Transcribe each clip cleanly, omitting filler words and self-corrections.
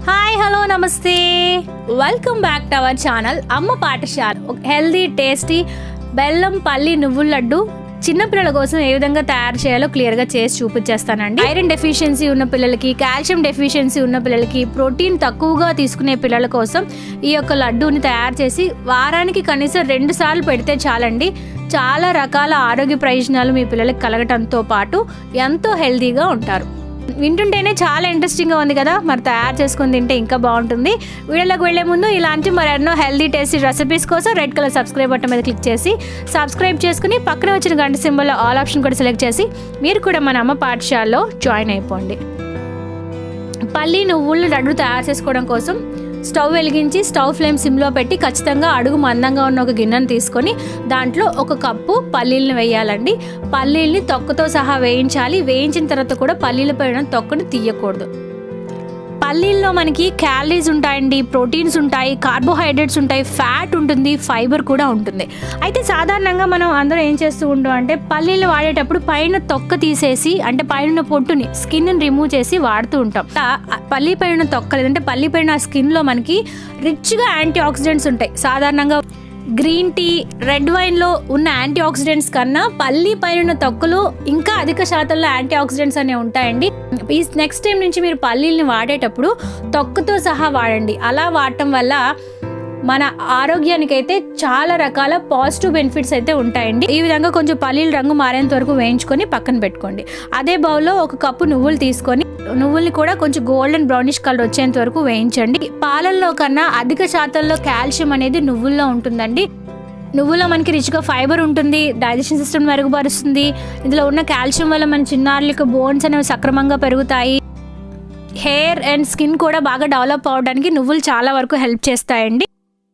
Hi hello నమస్తే, welcome back to our channel అమ్మ పాఠశాల. హెల్దీ టేస్టీ బెల్లం పల్లి నువ్వుల లడ్డు చిన్నపిల్లల కోసం ఏ విధంగా తయారు చేయాలో క్లియర్గా చేసి చూపించేస్తానండి. ఐరన్ డెఫిషియన్సీ ఉన్న పిల్లలకి, కాల్షియం డెఫిషియన్సీ ఉన్న పిల్లలకి, ప్రోటీన్ తక్కువగా తీసుకునే పిల్లల కోసం ఈ యొక్క లడ్డూని తయారు చేసి వారానికి కనీసం 2 సార్లు పెడితే చాలండి. చాలా రకాల ఆరోగ్య ప్రయోజనాలు మీ పిల్లలకి కలగటంతో పాటు ఎంతో హెల్తీగా ఉంటారు. వింటుంటేనే చాలా ఇంట్రెస్టింగ్గా ఉంది కదా, మరి తయారు చేసుకుని తింటే ఇంకా బాగుంటుంది. వీడియోలోకి వెళ్లే ముందు ఇలాంటి మరెన్నో హెల్దీ టేస్టీ రెసిపీస్ కోసం రెడ్ కలర్ సబ్స్క్రైబ్ బటన్ మీద క్లిక్ చేసి సబ్స్క్రైబ్ చేసుకుని పక్కన వచ్చిన గంట సింబల్లో ఆల్ ఆప్షన్ కూడా సెలెక్ట్ చేసి మీరు కూడా మన అమ్మ పాఠశాలలో జాయిన్ అయిపోండి. పల్లి నువ్వులు లడ్డు తయారు చేసుకోవడం కోసం స్టవ్ వెలిగించి స్టవ్ ఫ్లేమ్ సిమ్లో పెట్టి ఖచ్చితంగా అడుగు మందంగా ఉన్న ఒక గిన్నెను తీసుకొని దాంట్లో 1 కప్పు పల్లీలను వేయాలండి. పల్లీల్ని తొక్కతో సహా వేయించాలి. వేయించిన తర్వాత కూడా పల్లీల పైన తొక్కను తీయకూడదు. పల్లీల్లో మనకి క్యాలరీస్ ఉంటాయండి, ప్రోటీన్స్ ఉంటాయి, కార్బోహైడ్రేట్స్ ఉంటాయి, ఫ్యాట్ ఉంటుంది, ఫైబర్ కూడా ఉంటుంది. అయితే సాధారణంగా మనం అందరూ ఏం చేస్తూ ఉంటాం అంటే పల్లీలు వాడేటప్పుడు పైన తొక్క తీసేసి, అంటే పైన పొట్టుని స్కిన్ని రిమూవ్ చేసి వాడుతూ ఉంటాం. పల్లి పైన తొక్క లేదంటే పల్లి పైన స్కిన్లో మనకి రిచ్గా యాంటీ ఆక్సిడెంట్స్ ఉంటాయి. సాధారణంగా గ్రీన్ టీ, రెడ్ వైన్లో ఉన్న యాంటీ ఆక్సిడెంట్స్ కన్నా పల్లి పైన తొక్కలో ఇంకా అధిక శాతంలో యాంటీ ఆక్సిడెంట్స్ అనేవి ఉంటాయండి. ఈ నెక్స్ట్ టైం నుంచి మీరు పల్లీల్ని వాడేటప్పుడు తొక్కతో సహా వాడండి. అలా వాడటం వల్ల మన ఆరోగ్యానికి అయితే చాలా రకాల పాజిటివ్ బెనిఫిట్స్ అయితే ఉంటాయండి. ఈ విధంగా కొంచెం పల్లీలు రంగు మారేంత వరకు వేయించుకొని పక్కన పెట్టుకోండి. అదే బౌల్లో 1 కప్పు నువ్వులు తీసుకొని నువ్వుల్ని కూడా కొంచెం గోల్డెన్ బ్రౌనిష్ కలర్ వచ్చేంత వరకు వేయించండి. పాలల్లో కన్నా అధిక శాతంలో కాల్షియం అనేది నువ్వుల్లో ఉంటుందండి. నువ్వులో మనకి రిచ్గా ఫైబర్ ఉంటుంది, డైజెషన్ సిస్టమ్ మెరుగుపరుస్తుంది. ఇందులో ఉన్న కాల్షియం వల్ల మన చిన్నారులకు బోన్స్ అనేవి సక్రమంగా పెరుగుతాయి. హెయిర్ అండ్ స్కిన్ కూడా బాగా డెవలప్ అవడానికి నువ్వులు చాలా వరకు హెల్ప్ చేస్తాయండి.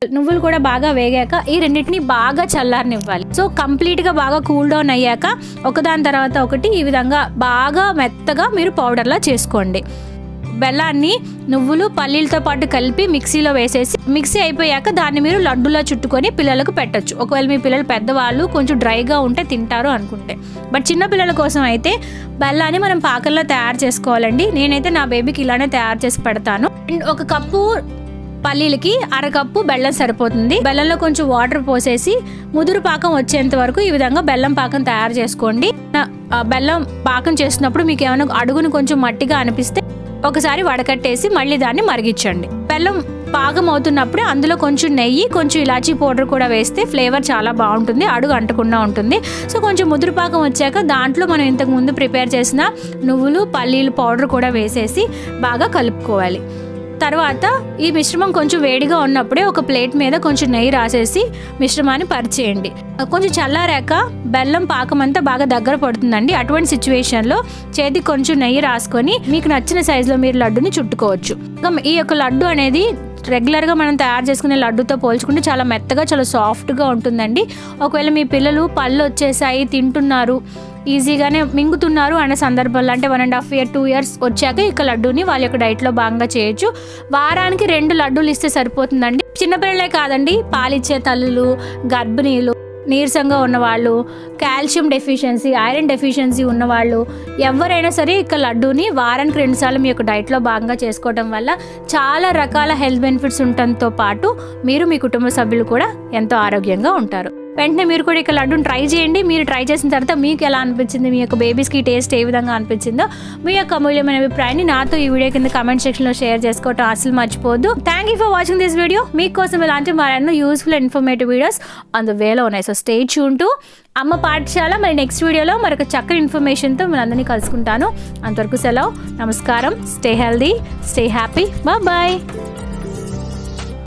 నువ్వులు కూడా బాగా వేగాక ఈ రెండింటిని బాగా చల్లారనివ్వాలి. సో కంప్లీట్గా బాగా కూల్ డౌన్ అయ్యాక ఒకదాని తర్వాత ఒకటి ఈ విధంగా బాగా మెత్తగా మీరు పౌడర్లా చేసుకోండి. బెల్లాన్ని నువ్వులు పల్లీలతో పాటు కలిపి మిక్సీలో వేసేసి మిక్సీ అయిపోయాక దాన్ని మీరు లడ్డులా చుట్టుకొని పిల్లలకు పెట్టచ్చు. ఒకవేళ మీ పిల్లలు పెద్దవాళ్ళు కొంచెం డ్రైగా ఉంటే తింటారు అనుకుంటే. బట్ చిన్న పిల్లల కోసం అయితే బెల్లాన్ని మనం పాకల్లో తయారు చేసుకోవాలండి. నేనైతే నా బేబీకి ఇలానే తయారు చేసి పెడతాను. అండ్ 1 కప్పు పల్లీలకి 1/2 కప్పు బెల్లం సరిపోతుంది. బెల్లంలో కొంచెం వాటర్ పోసేసి ముదురు పాకం వచ్చేంత వరకు ఈ విధంగా బెల్లం పాకం తయారు చేసుకోండి. బెల్లం పాకం చేసినప్పుడు మీకు ఏమైనా అడుగును కొంచెం మట్టిగా అనిపిస్తే ఒకసారి వడకట్టేసి మళ్ళీ దాన్ని మరిగించండి. బెల్లం పాకం అవుతున్నప్పుడే అందులో కొంచెం నెయ్యి, కొంచెం ఇలాచీ పౌడర్ కూడా వేస్తే ఫ్లేవర్ చాలా బాగుంటుంది, అడుగు అంటకుండా ఉంటుంది. సో కొంచెం ముదురు పాకం వచ్చాక దాంట్లో మనం ఇంతకు ముందు ప్రిపేర్ చేసిన నువ్వులు పల్లీలు పౌడర్ కూడా వేసేసి బాగా కలుపుకోవాలి. తర్వాత ఈ మిశ్రమం కొంచెం వేడిగా ఉన్నప్పుడే ఒక ప్లేట్ మీద కొంచెం నెయ్యి రాసేసి మిశ్రమాన్ని పరిచేయండి. కొంచెం చల్లారాక బెల్లం పాకం అంతా బాగా దగ్గర పడుతుందండి. అటువంటి సిచ్యువేషన్లో చేతికి కొంచెం నెయ్యి రాసుకొని మీకు నచ్చిన సైజులో మీరు లడ్డుని చుట్టుకోవచ్చు. ఈ యొక్క లడ్డు అనేది రెగ్యులర్గా మనం తయారు చేసుకునే లడ్డుతో పోల్చుకుంటే చాలా మెత్తగా, చాలా సాఫ్ట్గా ఉంటుందండి. ఒకవేళ మీ పిల్లలు పళ్ళు వచ్చేసాయి, తింటున్నారు, ఈజీగానే మింగుతున్నారు అనే సందర్భంలో, అంటే 1.5 year 2 years వచ్చాక ఇక లడ్డూని వాళ్ళ యొక్క డైట్లో భాగంగా చేయొచ్చు. వారానికి 2 లడ్డూలు ఇస్తే సరిపోతుందండి. చిన్నపిల్లలే కాదండి, పాలిచ్చే తల్లులు, గర్భిణీలు, నీరసంగా ఉన్నవాళ్ళు, కాల్షియం డెఫిషియన్సీ, ఐరన్ డెఫిషియన్సీ ఉన్నవాళ్ళు ఎవరైనా సరే ఇక లడ్డూని వారానికి 2 సార్లు మీ యొక్క డైట్లో భాగంగా చేసుకోవడం వల్ల చాలా రకాల హెల్త్ బెనిఫిట్స్ ఉండటంతో పాటు మీరు మీ కుటుంబ సభ్యులు కూడా ఎంతో ఆరోగ్యంగా ఉంటారు. వెంటనే మీరు కూడా ఇక లడ్డూని ట్రై చేయండి. మీరు ట్రై చేసిన తర్వాత మీకు ఎలా అనిపించింది, మీ యొక్క బేబీస్కి టేస్ట్ ఏ విధంగా అనిపించిందో మీ యొక్క అమూల్యమైన అభిప్రాయాన్ని నాతో ఈ వీడియో కింద కామెంట్ సెక్షన్లో షేర్ చేసుకోవటం అసలు మర్చిపోద్దు. Thank you for watching this video. మీకోసం ఇలాంటి మరెన్నో useful and informative videos on the వేలో ఉన్నాయి. సో స్టే ట్యూన్ టు అమ్మ పాఠశాల. మరి నెక్స్ట్ వీడియోలో మరొక చక్కని ఇన్ఫర్మేషన్తో మీరు అందరినీ కలుసుకుంటాను. అంతవరకు సెలవు, నమస్కారం. Stay healthy, stay happy, bye.